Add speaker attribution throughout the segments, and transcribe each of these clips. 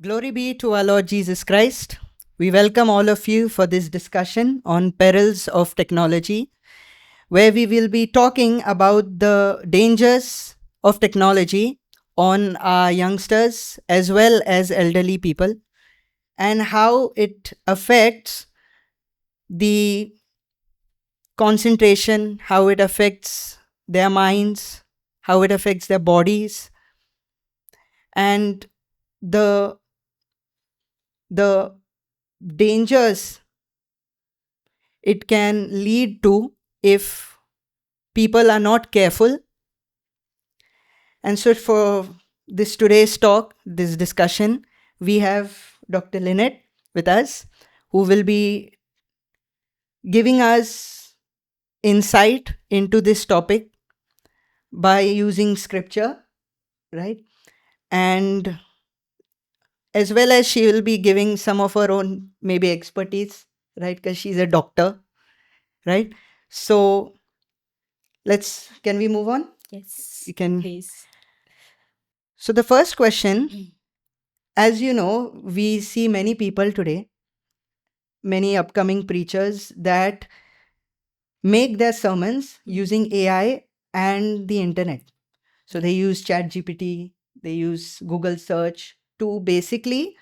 Speaker 1: Glory be to our Lord Jesus Christ. We welcome all of you for this discussion on perils of technology, where we will be talking about the dangers of technology on our youngsters as well as elderly people and how it affects the concentration, how it affects their minds, how it affects their bodies, and the the dangers it can lead to if people are not careful. And so, for this today's talk, this discussion, we have Dr. Lynette with us, who will be giving us insight into this topic by using scripture, right? And as well as she will be giving some of her own maybe expertise, right? Because she's a doctor, right? So can we move on?
Speaker 2: Yes,
Speaker 1: You can.
Speaker 2: please.
Speaker 1: So the first question, as you know, we see many people today, many upcoming preachers that make their sermons using AI and the internet. So they use ChatGPT, they use Google search to basically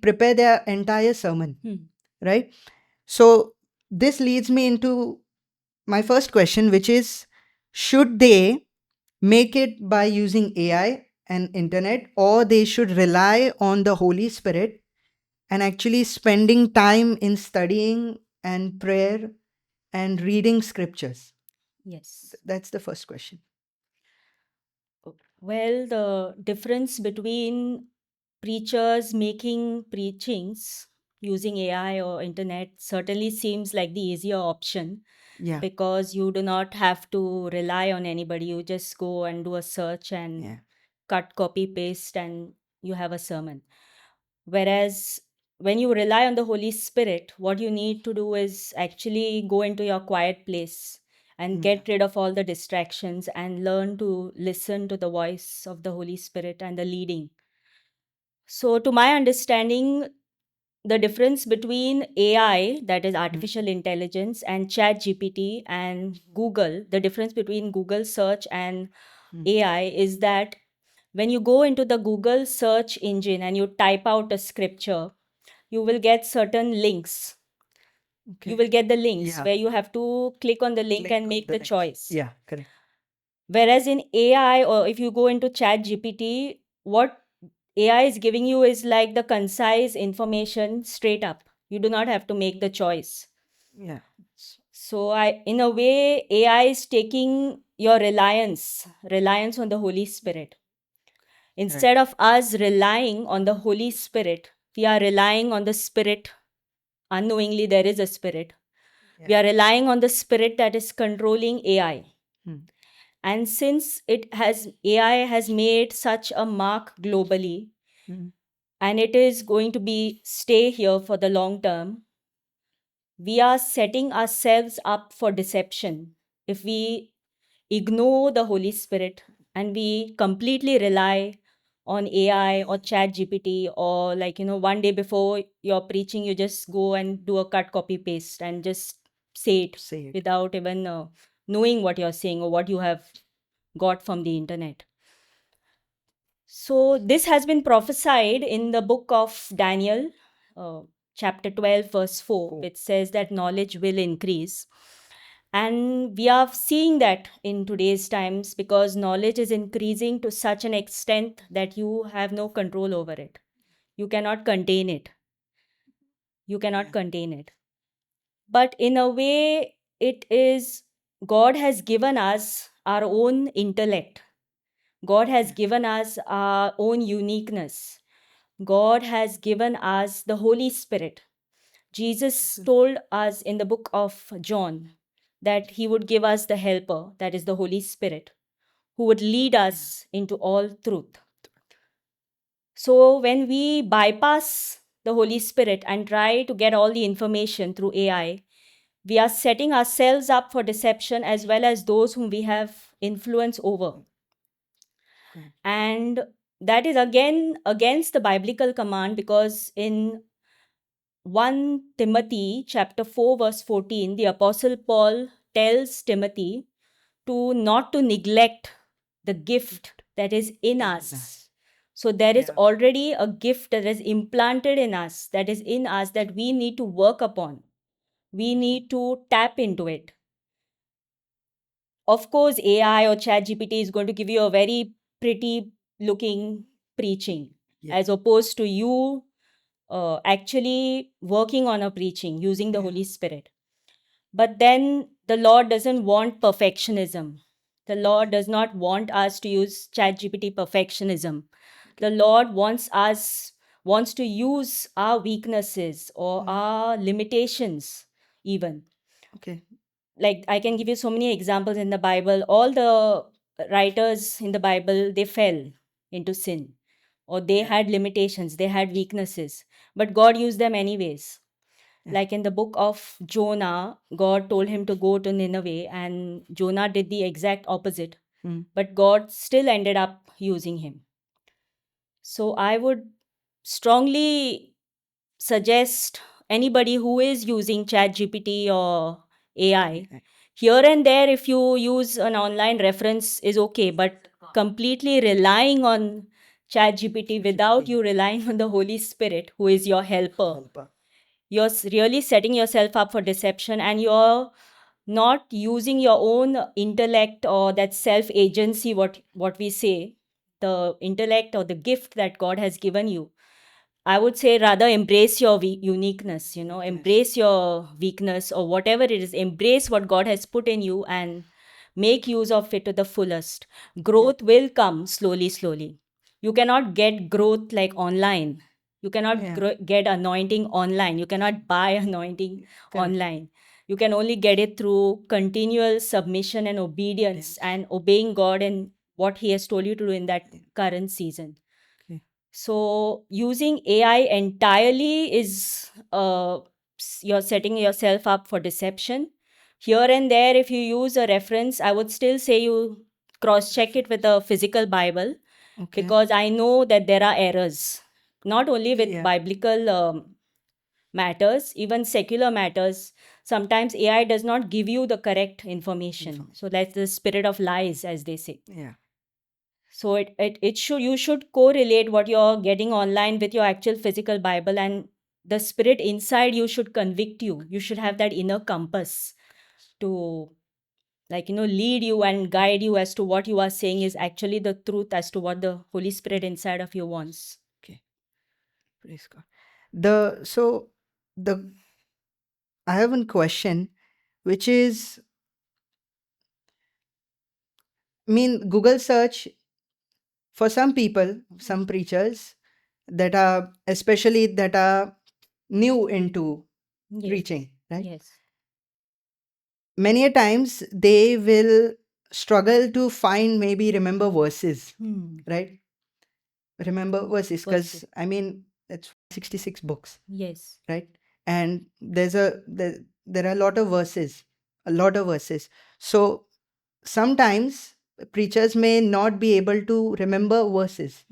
Speaker 1: prepare their entire sermon, right? So this leads me into my first question, which is, should they make it by using AI and internet, or they should rely on the Holy Spirit and actually spending time in studying and prayer and reading scriptures?
Speaker 2: Yes.
Speaker 1: That's the first question.
Speaker 2: Well, the difference between preachers making preachings using AI or internet certainly seems like the easier option
Speaker 1: Yeah.
Speaker 2: because you do not have to rely on anybody. You just go and do a search and
Speaker 1: Yeah.
Speaker 2: cut, copy, paste, and you have a sermon. Whereas when you rely on the Holy Spirit, what you need to do is actually go into your quiet place and get rid of all the distractions and learn to listen to the voice of the Holy Spirit and the leading. So, to my understanding, the difference between AI, that is artificial intelligence, and Chat GPT and Google, the difference between Google search and AI is that when you go into the Google search engine and you type out a scripture, you will get certain links. You will get the links
Speaker 1: Yeah.
Speaker 2: where you have to click on the link and make the choice.
Speaker 1: Yeah, correct.
Speaker 2: Whereas in AI, or if you go into Chat GPT, what AI is giving you is like the concise information straight up. You do not have to make the choice.
Speaker 1: Yeah.
Speaker 2: So in a way, AI is taking your reliance on the Holy Spirit. Instead of us relying on the Holy Spirit, we are relying on the Spirit. Unknowingly, there is a Spirit. We are relying on the Spirit that is controlling AI. And since AI has made such a mark globally, and it is going to be stay here for the long term, we are setting ourselves up for deception if we ignore the Holy Spirit and we completely rely on AI or Chat GPT, or one day before you're preaching, you just go and do a cut, copy, paste and just say it without even knowing what you're saying or what you have got from the internet. So this has been prophesied in the book of Daniel, uh, chapter 12, verse 4, which says that knowledge will increase. And we are seeing that in today's times because knowledge is increasing to such an extent that you have no control over it. You cannot contain it. You cannot contain it. But in a way, it is God has given us our own intellect. God has given us our own uniqueness. God has given us the Holy Spirit. Jesus told us in the book of John that he would give us the helper, that is the Holy Spirit, who would lead us into all truth. So when we bypass the Holy Spirit and try to get all the information through AI, we are setting ourselves up for deception as well as those whom we have influence over. And that is again against the biblical command, because in 1 Timothy chapter 4 verse 14, the apostle Paul tells Timothy to not to neglect the gift that is in us. So there is
Speaker 1: Yeah.
Speaker 2: already a gift that is implanted in us, that is in us, that we need to work upon. We need to tap into it. Of course, AI or ChatGPT is going to give you a very pretty looking preaching,
Speaker 1: Yeah.
Speaker 2: as opposed to you actually working on a preaching using the
Speaker 1: Yeah.
Speaker 2: Holy Spirit. But then the Lord doesn't want perfectionism. The Lord does not want us to use ChatGPT perfectionism. The Lord wants to use our weaknesses or our limitations even.
Speaker 1: Okay.
Speaker 2: Like, I can give you so many examples in the Bible. All the writers in the Bible, they fell into sin, or they
Speaker 1: Yeah.
Speaker 2: had limitations, they had weaknesses, but God used them anyways.
Speaker 1: Yeah.
Speaker 2: Like in the book of Jonah, God told him to go to Nineveh, and Jonah did the exact opposite, but God still ended up using him. So I would strongly suggest anybody who is using ChatGPT or AI, here and there, if you use an online reference is okay, but completely relying on ChatGPT without you relying on the Holy Spirit, who is your helper, you're really setting yourself up for deception, and you're not using your own intellect or that self agency, what we say, the intellect or the gift that God has given you. I would say rather embrace your uniqueness, embrace your weakness or whatever it is, embrace what God has put in you and make use of it to the fullest. Growth will come slowly, slowly. You cannot get growth like online. You cannot get anointing online. You cannot buy anointing online. You can only get it through continual submission and obedience and obeying God and what He has told you to do in that current season. So using AI entirely is you're setting yourself up for deception. Here and there, if you use a reference, I would still say you cross check it with a physical Bible, because I know that there are errors, not only with biblical matters, even secular matters. Sometimes AI does not give you the correct information. So that's the spirit of lies, as they say. So it should, you should correlate what you're getting online with your actual physical Bible, and the spirit inside you should convict you. You should have that inner compass to, like, lead you and guide you as to what you are saying is actually the truth, as to what the Holy Spirit inside of you wants.
Speaker 1: Praise God. The I have one question, which is, Google search for some people, some preachers that are, especially that are new into preaching, right?
Speaker 2: Yes.
Speaker 1: Many a times they will struggle to find, maybe remember verses, right? Remember verses, because it's 66 books,
Speaker 2: Yes.
Speaker 1: right? And there are a lot of verses. So sometimes preachers may not be able to remember verses,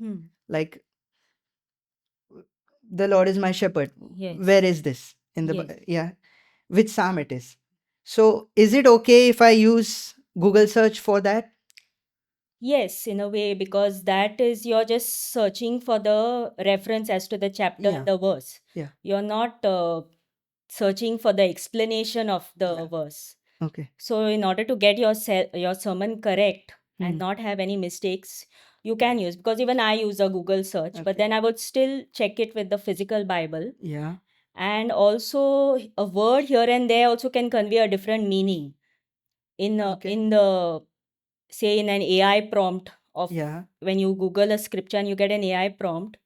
Speaker 1: like, the Lord is my shepherd.
Speaker 2: Yes.
Speaker 1: Where is this in the
Speaker 2: Yes.
Speaker 1: which psalm it is? So is it okay if I use Google search for that?
Speaker 2: Yes, in a way, because that is, you're just searching for the reference as to the chapter and the verse. You're not searching for the explanation of the verse.
Speaker 1: Okay.
Speaker 2: So in order to get your sermon correct and not have any mistakes, you can use, because even I use a Google search, but then I would still check it with the physical Bible.
Speaker 1: Yeah.
Speaker 2: And also a word here and there also can convey a different meaning in the, say, in an AI prompt of, when you Google a scripture and you get an AI prompt,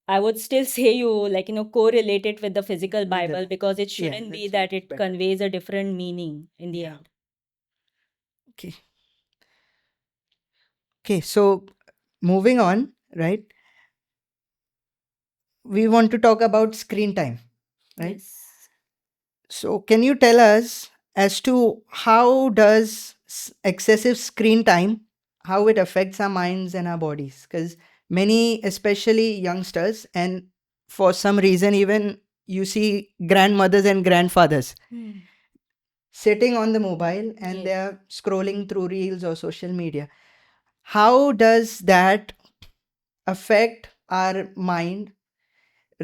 Speaker 2: I would still say you, like, correlate it with the physical Bible, because it shouldn't be that it conveys a different meaning in the end.
Speaker 1: Okay. Okay, so moving on, right? We want to talk about screen time, right?
Speaker 2: Yes.
Speaker 1: So can you tell us as to how does excessive screen time, how it affects our minds and our bodies. Because many, especially youngsters, and for some reason, even you see grandmothers and grandfathers sitting on the mobile and
Speaker 2: Yes.
Speaker 1: they're scrolling through reels or social media. How does that affect our mind,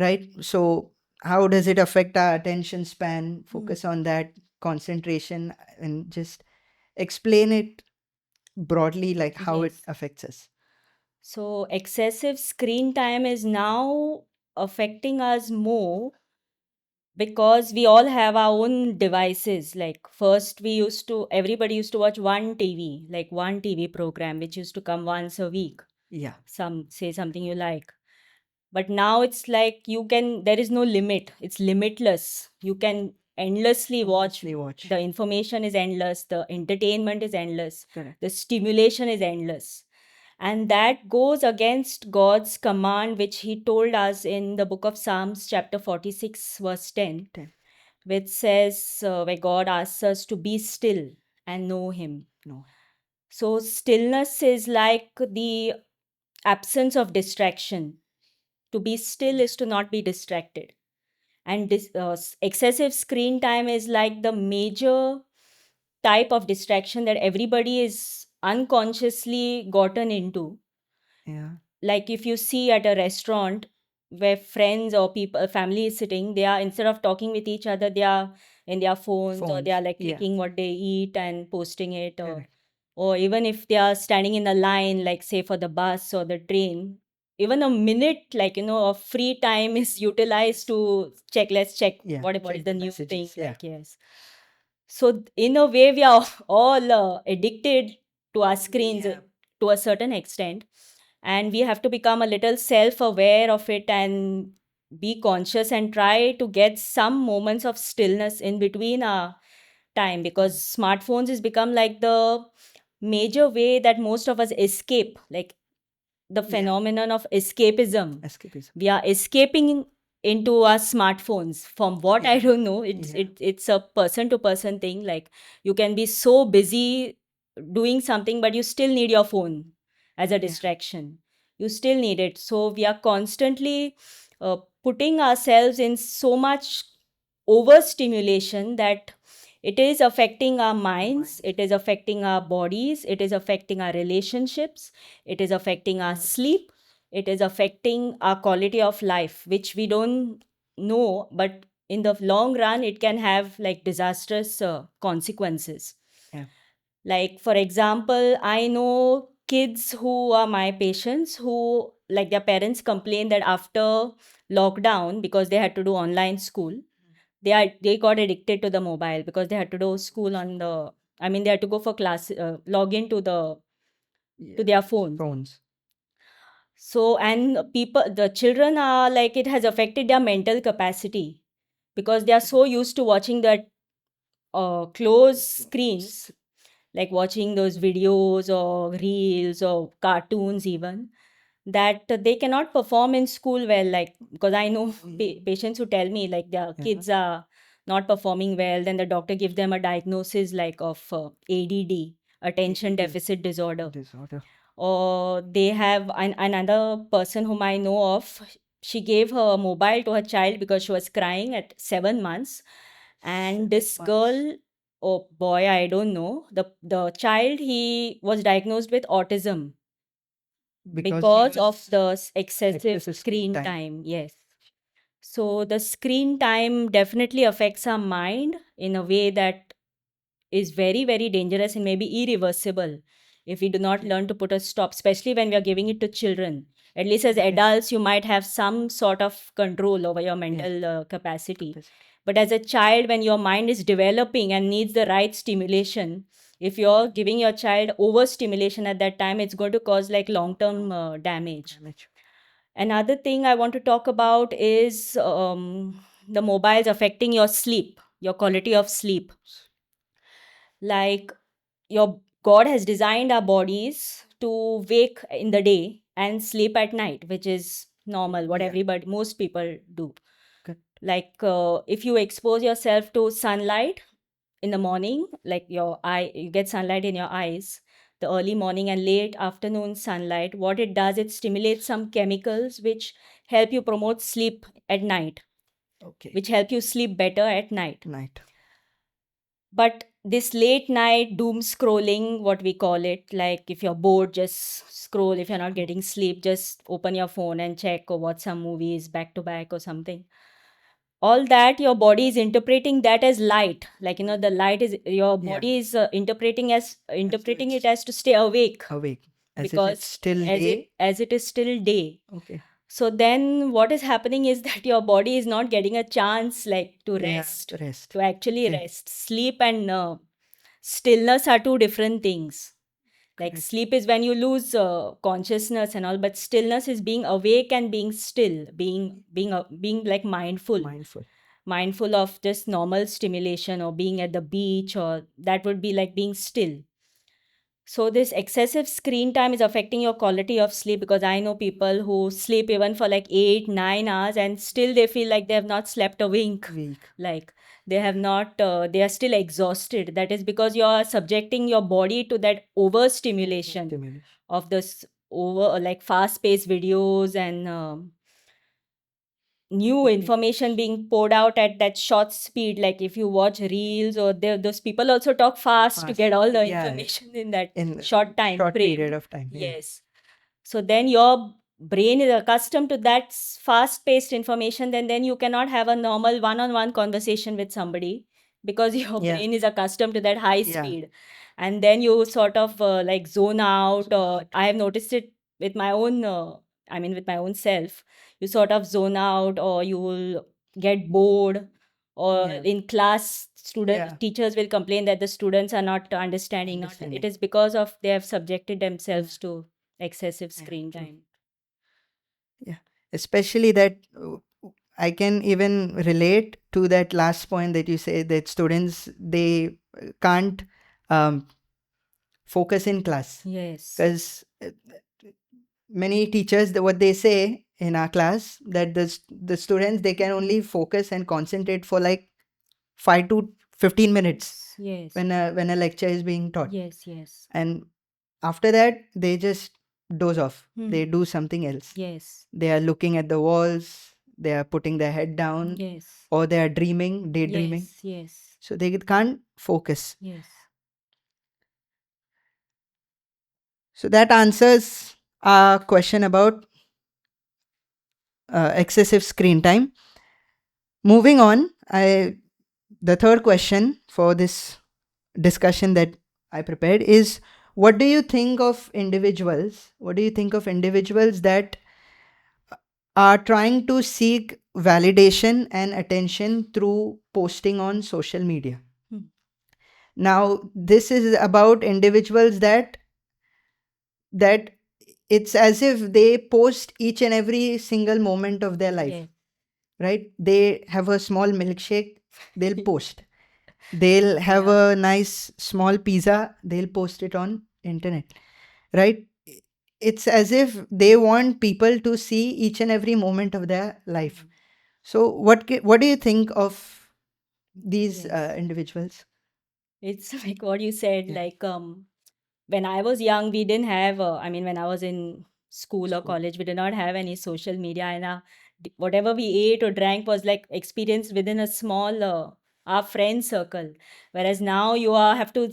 Speaker 1: right? So, how does it affect our attention span, focus on that, concentration, and just explain it broadly, like how it
Speaker 2: Yes.
Speaker 1: affects us?
Speaker 2: So excessive screen time is now affecting us more because we all have our own devices. Like first everybody used to watch one TV, like one TV program, which used to come once a week.
Speaker 1: Yeah.
Speaker 2: Say something you like. But now it's like there is no limit. It's limitless. You can endlessly watch.
Speaker 1: Endlessly watch.
Speaker 2: The information is endless. The entertainment is endless.
Speaker 1: Correct.
Speaker 2: The stimulation is endless. And that goes against God's command, which He told us in the book of Psalms, chapter 46, verse 10,
Speaker 1: 10.
Speaker 2: which says, where God asks us to be still and know Him.
Speaker 1: No.
Speaker 2: So, stillness is like the absence of distraction. To be still is to not be distracted. And excessive screen time is like the major type of distraction that everybody is unconsciously gotten into.
Speaker 1: Yeah.
Speaker 2: Like if you see at a restaurant where friends or people family is sitting, they are, instead of talking with each other, they are in their phones, or they are like
Speaker 1: Yeah.
Speaker 2: clicking what they eat and posting it,
Speaker 1: Correct.
Speaker 2: or even if they are standing in a line, like say for the bus or the train, even a minute, like of free time is utilized to let's check
Speaker 1: Yeah.
Speaker 2: what is
Speaker 1: Check
Speaker 2: the
Speaker 1: the
Speaker 2: new
Speaker 1: messages.
Speaker 2: thing.
Speaker 1: Yeah.
Speaker 2: Like, yes. So in a way, we are all addicted to our screens,
Speaker 1: Yeah.
Speaker 2: to a certain extent, and we have to become a little self-aware of it and be conscious and try to get some moments of stillness in between our time, because smartphones has become like the major way that most of us escape, like the
Speaker 1: Yeah.
Speaker 2: phenomenon of escapism.
Speaker 1: Escapism.
Speaker 2: We are escaping into our smartphones. From what I
Speaker 1: Yeah.
Speaker 2: don't know, it's a person to person thing. Like you can be so busy doing something, but you still need your phone as a
Speaker 1: Yeah.
Speaker 2: distraction. You still need it. So we are constantly putting ourselves in so much overstimulation that it is affecting our minds, it is affecting our bodies, it is affecting our relationships, it is affecting our sleep, it is affecting our quality of life, which we don't know, but in the long run it can have like disastrous consequences.
Speaker 1: Yeah.
Speaker 2: Like for example, I know kids who are my patients who, like, their parents complain that after lockdown, because they had to do online school, they got addicted to the mobile because they had to do school on the, I mean, they had to go for class, log in to their phone.
Speaker 1: Phones.
Speaker 2: So, and the children are like, it has affected their mental capacity because they are so used to watching that close screens, like watching those videos or reels or cartoons even, that they cannot perform in school well. Like, because I know patients who tell me like their kids are not performing well, then the doctor gives them a diagnosis like of ADD, attention deficit disorder. Or they have another person whom I know of, she gave her mobile to her child because she was crying at 7 months. And this girl, oh boy, I don't know, the child, he was diagnosed with autism because of the excessive screen time. Yes. So the screen time definitely affects our mind in a way that is very, very dangerous and maybe irreversible if we do not learn to put a stop, especially when we are giving it to children. At least as adults, you might have some sort of control over your mental capacity. But as a child, when your mind is developing and needs the right stimulation, if you're giving your child overstimulation at that time, it's going to cause like long-term damage. Another thing I want to talk about is the mobiles affecting your sleep, your quality of sleep. Like your God has designed our bodies to wake in the day and sleep at night, which is normal, what most people do. Like if you expose yourself to sunlight in the morning, like you get sunlight in your eyes, the early morning and late afternoon sunlight, what it does, it stimulates some chemicals which help you promote sleep at night,
Speaker 1: Okay.
Speaker 2: which help you sleep better at night.
Speaker 1: Night.
Speaker 2: But this late night doom scrolling, what we call it, like if you're bored, just scroll. If you're not getting sleep, just open your phone and check or watch some movies back to back or something. All that your body is interpreting that as light. Like, the light is your
Speaker 1: Yeah.
Speaker 2: body is interpreting it
Speaker 1: it's
Speaker 2: as to stay awake,
Speaker 1: awake. As if
Speaker 2: because
Speaker 1: it's still
Speaker 2: as
Speaker 1: day.
Speaker 2: it is still day.
Speaker 1: Okay.
Speaker 2: So then what is happening is that your body is not getting a chance like to
Speaker 1: Yeah,
Speaker 2: rest,
Speaker 1: rest.
Speaker 2: to actually
Speaker 1: Okay.
Speaker 2: rest. Sleep and stillness are two different things. Like
Speaker 1: Correct.
Speaker 2: sleep is when you lose consciousness and all, but stillness is being awake and being still, being like mindful of just normal stimulation, or being at the beach, or that would be like being still. So this excessive screen time is affecting your quality of sleep, because I know people who sleep even for like 8-9 hours and still they feel like they have not slept a wink.
Speaker 1: Weak.
Speaker 2: Like they have not, they are still exhausted. That is because you are subjecting your body to that overstimulation
Speaker 1: Stimulation.
Speaker 2: of this over like fast paced videos and new information being poured out at that short speed. Like if you watch reels, or those people also talk fast to
Speaker 1: Fast.
Speaker 2: get all the
Speaker 1: Yeah,
Speaker 2: information in that
Speaker 1: in
Speaker 2: short time
Speaker 1: short
Speaker 2: frame.
Speaker 1: period of time. Yeah.
Speaker 2: Yes. So then your brain is accustomed to that fast paced information, then you cannot have a normal one-on-one conversation with somebody, because your
Speaker 1: Yeah.
Speaker 2: brain is accustomed to that high
Speaker 1: Yeah.
Speaker 2: speed. And then you sort of like zone out, or I have noticed it with my own with my own self. You sort of zone out, or you will get bored, or
Speaker 1: Yeah.
Speaker 2: in class
Speaker 1: Yeah.
Speaker 2: teachers will complain that the students are not understanding.
Speaker 1: Understanding.
Speaker 2: It is because of they have subjected themselves to excessive screen
Speaker 1: true.
Speaker 2: time.
Speaker 1: Yeah, especially that I can even relate to that last point that you say, that students, they can't um, focus in class,
Speaker 2: Yes.
Speaker 1: because many teachers, what they say in our class, that the students, they can only focus and concentrate for like 5 to 15 minutes
Speaker 2: Yes.
Speaker 1: when a lecture is being taught,
Speaker 2: Yes.
Speaker 1: and after that they just doze off.
Speaker 2: Hmm.
Speaker 1: They do something else.
Speaker 2: Yes.
Speaker 1: They are looking at the walls, they are putting their head down,
Speaker 2: Yes.
Speaker 1: or they are daydreaming.
Speaker 2: Yes.
Speaker 1: So they can't focus.
Speaker 2: Yes.
Speaker 1: So that answers our question about excessive screen time. Moving on, the third question for this discussion that I prepared is, what do you think of individuals? What do you think of individuals that are trying to seek validation and attention through posting on social media?
Speaker 2: Hmm.
Speaker 1: Now, this is about individuals that it's as if they post each and every single moment of their life.
Speaker 2: Yeah.
Speaker 1: Right? They have a small milkshake, they'll post. They'll have
Speaker 2: Yeah.
Speaker 1: a nice small pizza, they'll post it on internet. Right? It's as if they want people to see each and every moment of their life. So what do you think of these
Speaker 2: Yes.
Speaker 1: individuals?
Speaker 2: It's like what you said,
Speaker 1: Yeah.
Speaker 2: like when I was young, we didn't have when I was in school or
Speaker 1: School.
Speaker 2: college, we did not have any social media, and whatever we ate or drank was like experienced within a small our friend circle. Whereas now you have to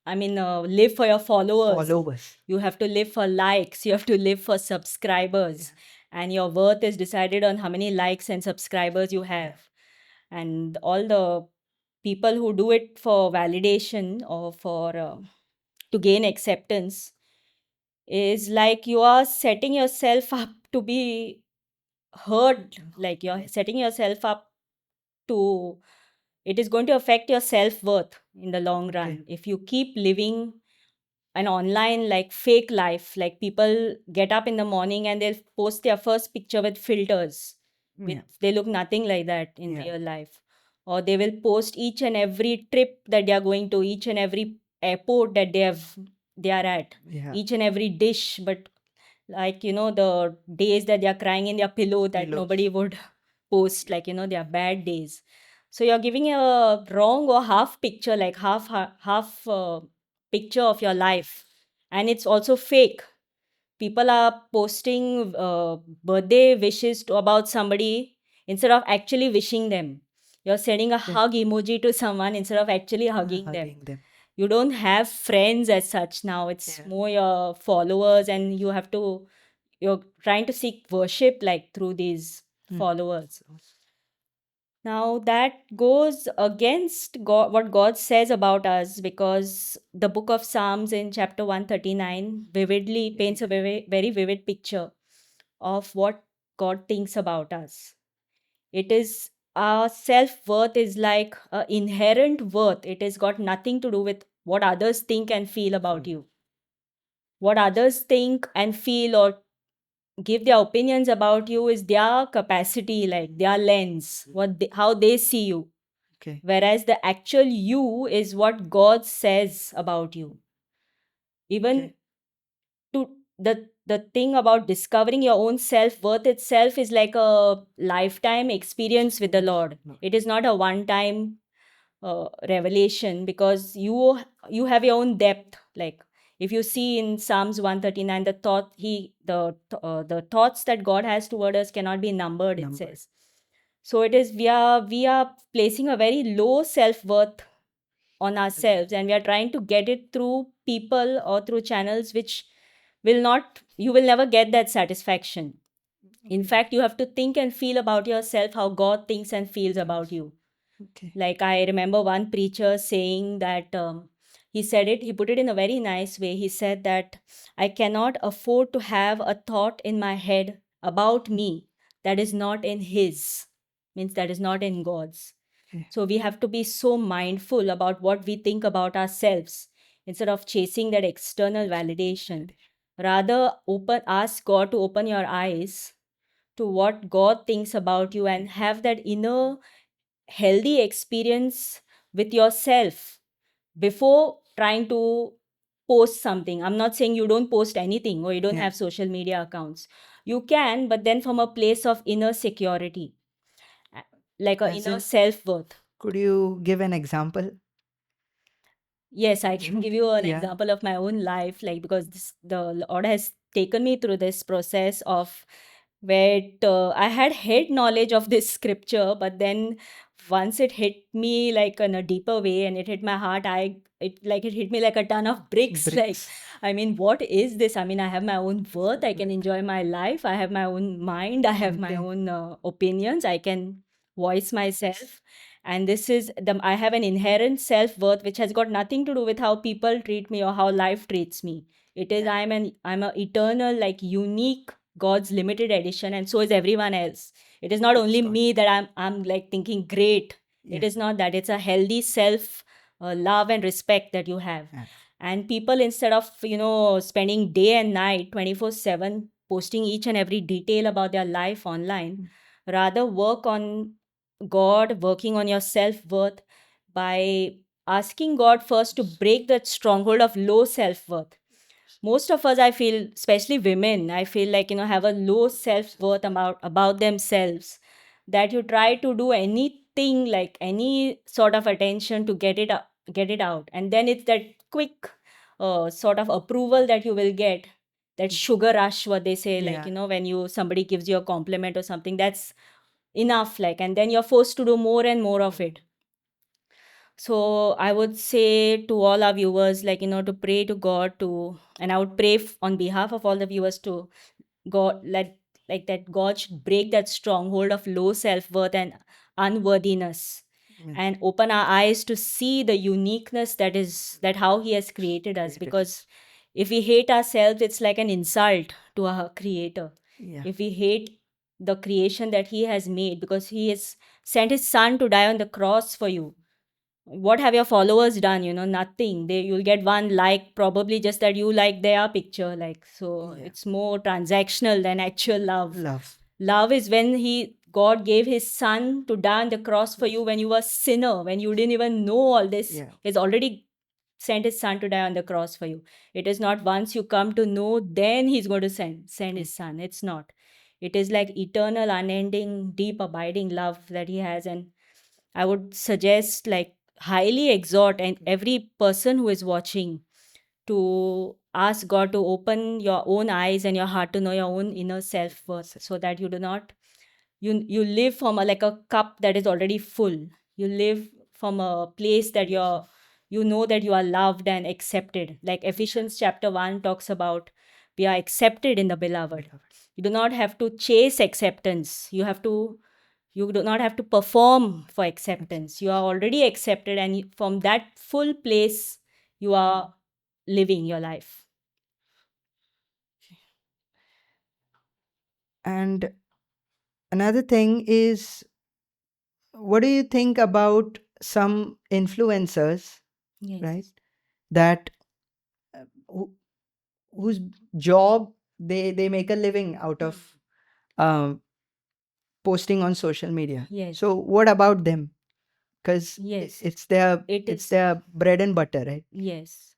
Speaker 2: live for your followers.
Speaker 1: Followers.
Speaker 2: You have to live for likes, you have to live for subscribers, and your worth is decided on how many likes and subscribers you have. And all the people who do it for validation or for to gain acceptance is like you are setting yourself up to be heard. Like you're setting yourself up to, it is going to affect your self-worth in the long run.
Speaker 1: Okay.
Speaker 2: If you keep living an online like fake life, like people get up in the morning and they'll post their first picture with filters,
Speaker 1: Yeah.
Speaker 2: they look nothing like that in
Speaker 1: Yeah.
Speaker 2: real life. Or they will post each and every trip that they are going to, each and every airport that they are at,
Speaker 1: Yeah.
Speaker 2: each and every dish. But like the days that they are crying in their pillow, that
Speaker 1: Pillows.
Speaker 2: nobody would post, like their bad days. So you're giving a wrong or half picture, like half picture of your life, and it's also fake. People are posting birthday wishes about somebody instead of actually wishing them. You're sending a
Speaker 1: Yeah.
Speaker 2: hug emoji to someone instead of actually hugging them.
Speaker 1: Hugging them.
Speaker 2: You don't have friends as such now. It's
Speaker 1: Yeah.
Speaker 2: more your followers, and you're trying to seek worship like through these followers. Now that goes against God, what God says about us, because the book of Psalms in chapter 139 vividly paints a very, very vivid picture of what God thinks about us. It is our self worth is like a inherent worth. It has got nothing to do with what others think and feel about you. What others think and feel or give their opinions about you is their capacity, like their lens, how they see you.
Speaker 1: Okay.
Speaker 2: Whereas the actual you is what God says about you. Even
Speaker 1: Okay.
Speaker 2: to the thing about discovering your own self-worth itself is like a lifetime experience with the Lord. It is not a one-time revelation, because you have your own depth. Like if you see in Psalms 139, the thoughts that God has toward us cannot be numbered, it says. So it is we are placing a very low self-worth on ourselves, and we are trying to get it through people or through channels which you will never get that satisfaction. In fact, you have to think and feel about yourself how God thinks and feels about you.
Speaker 1: Okay.
Speaker 2: Like I remember one preacher saying that he put it in a very nice way. He said that I cannot afford to have a thought in my head about me that is not in his, means that is not in God's.
Speaker 1: Okay.
Speaker 2: So we have to be so mindful about what we think about ourselves instead of chasing that external validation. Rather, ask God to open your eyes to what God thinks about you and have that inner healthy experience with yourself before trying to post something. I'm not saying you don't post anything or you don't
Speaker 1: Yeah.
Speaker 2: have social media accounts. You can, but then from a place of inner security, like a
Speaker 1: As
Speaker 2: inner
Speaker 1: in,
Speaker 2: self worth.
Speaker 1: could you give an example?
Speaker 2: Yes, I can give you an
Speaker 1: Yeah.
Speaker 2: example of my own life, like because the Lord has taken me through this process of where I had head knowledge of this scripture, but then once it hit me like in a deeper way and it hit my heart, it hit me like a ton of bricks. Like,
Speaker 1: Bricks.
Speaker 2: I mean, what is this? I mean, I have my own worth. I can enjoy my life. I have my own mind. I have my
Speaker 1: Okay.
Speaker 2: own opinions. I can voice myself, and this is the I have an inherent self-worth which has got nothing to do with how people treat me or how life treats me. It is
Speaker 1: Yeah.
Speaker 2: I'm a eternal, like unique God's limited edition, and so is everyone else. It is not only
Speaker 1: God.
Speaker 2: me that I'm like thinking great. It
Speaker 1: Yeah.
Speaker 2: is not that. It's a healthy self love and respect that you have.
Speaker 1: Yeah.
Speaker 2: And people, instead of spending day and night 24/7 posting each and every detail about their life online, rather work on God, working on your self worth by asking God first to break that stronghold of low self worth. Most of us, I feel, especially women, I feel like have a low self worth about themselves, that you try to do anything, like any sort of attention to get it out, and then it's that quick sort of approval that you will get, that sugar rush, what they say, like
Speaker 1: Yeah.
Speaker 2: when somebody gives you a compliment or something, that's enough, like, and then you're forced to do more and more of it. So I would say to all our viewers, like, to pray to God and I would pray on behalf of all the viewers to God, like that God should break that stronghold of low self-worth and unworthiness,
Speaker 1: Yeah.
Speaker 2: and open our eyes to see the uniqueness that how he has created us.
Speaker 1: Created
Speaker 2: Because if we hate ourselves, it's like an insult to our creator.
Speaker 1: Yeah.
Speaker 2: If we hate the creation that he has made, because he has sent his son to die on the cross for you, what have your followers done? Nothing. You'll get one like, probably just that you like their picture, like. So
Speaker 1: Yeah.
Speaker 2: it's more transactional than actual love.
Speaker 1: Love.
Speaker 2: Is when God gave his son to die on the cross for you when you were a sinner, when you didn't even know all this.
Speaker 1: Yeah.
Speaker 2: He's already sent his son to die on the cross for you. It is not once you come to know, then he's going to send his son. It's not. It is like eternal, unending, deep, abiding love that he has. And I would suggest, like, highly exhort and every person who is watching to ask God to open your own eyes and your heart to know your own inner self-worth, so that you do not you live from like a cup that is already full. You live from a place that you know that you are loved and accepted. Like Ephesians chapter 1 talks about, we are accepted in the beloved. You do not have to chase acceptance. You do not have to perform for acceptance. You are already accepted, and from that full place you are living your life.
Speaker 1: And another thing is, what do you think about some influencers,
Speaker 2: Yes.
Speaker 1: right? That who, whose job they make a living out of um, posting on social media.
Speaker 2: Yes.
Speaker 1: So what about them? Because
Speaker 2: Yes.
Speaker 1: it's their
Speaker 2: It
Speaker 1: it's
Speaker 2: is.
Speaker 1: their bread and butter, right?
Speaker 2: Yes.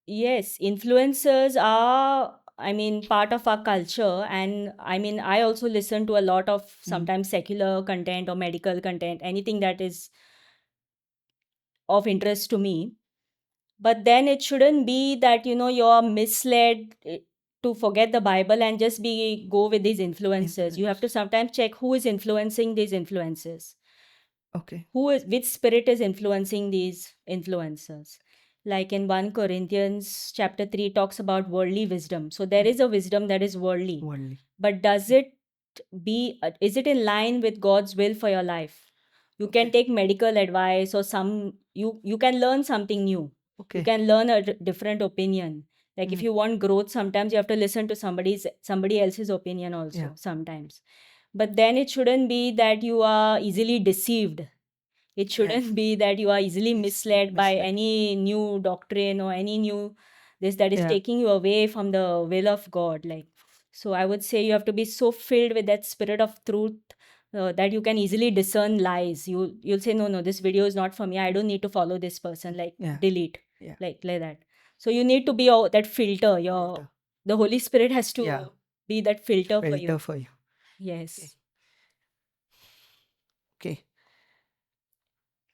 Speaker 2: Yes, influencers are, I mean, part of our culture. And I mean, I also listen to a lot of sometimes secular content or medical content, anything that is of interest to me. But then it shouldn't be that, you're misled to forget the Bible and just go with these influencers. You have to sometimes check who is influencing these influencers.
Speaker 1: Okay.
Speaker 2: Which spirit is influencing these influencers. Like in 1 Corinthians chapter 3 talks about worldly wisdom. So there is a wisdom that is worldly.
Speaker 1: Worldly.
Speaker 2: But is it in line with God's will for your life? You can
Speaker 1: Okay.
Speaker 2: take medical advice, or you can learn something new. You
Speaker 1: Okay.
Speaker 2: can learn a different opinion. Like if
Speaker 1: Mm.
Speaker 2: you want growth, sometimes you have to listen to somebody else's opinion also.
Speaker 1: Yeah.
Speaker 2: Sometimes. But then it shouldn't be that you are easily deceived. It shouldn't be that you are easily misled by any new doctrine or any new this that is
Speaker 1: Yeah.
Speaker 2: taking you away from the will of God. Like, so I would say you have to be so filled with that spirit of truth that you can easily discern lies. You'll say, no, this video is not for me. I don't need to follow this person. Like,
Speaker 1: Yeah.
Speaker 2: delete.
Speaker 1: Yeah.
Speaker 2: Like that. So you need to be that filter. The Holy Spirit has to
Speaker 1: Yeah.
Speaker 2: be that filter for you.
Speaker 1: Filter for you.
Speaker 2: Yes.
Speaker 1: Okay.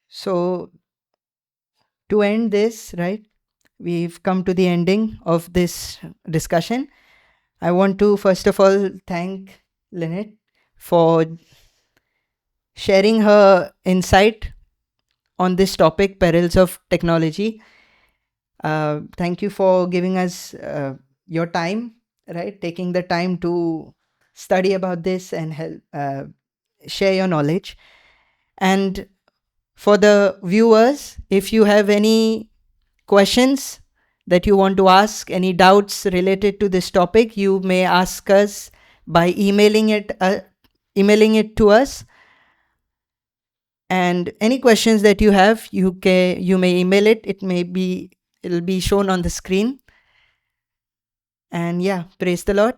Speaker 1: So to end this, right? We've come to the ending of this discussion. I want to first of all thank Lynette for sharing her insight on this topic, perils of technology. Thank you for giving us your time, right? Taking the time to study about this and help share your knowledge. And for the viewers, if you have any questions that you want to ask, any doubts related to this topic, you may ask us by emailing it to us. And any questions that you have, you may email it. It'll be shown on the screen. And yeah, praise the Lord.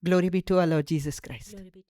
Speaker 1: Glory be to our Lord Jesus Christ.
Speaker 2: Glory be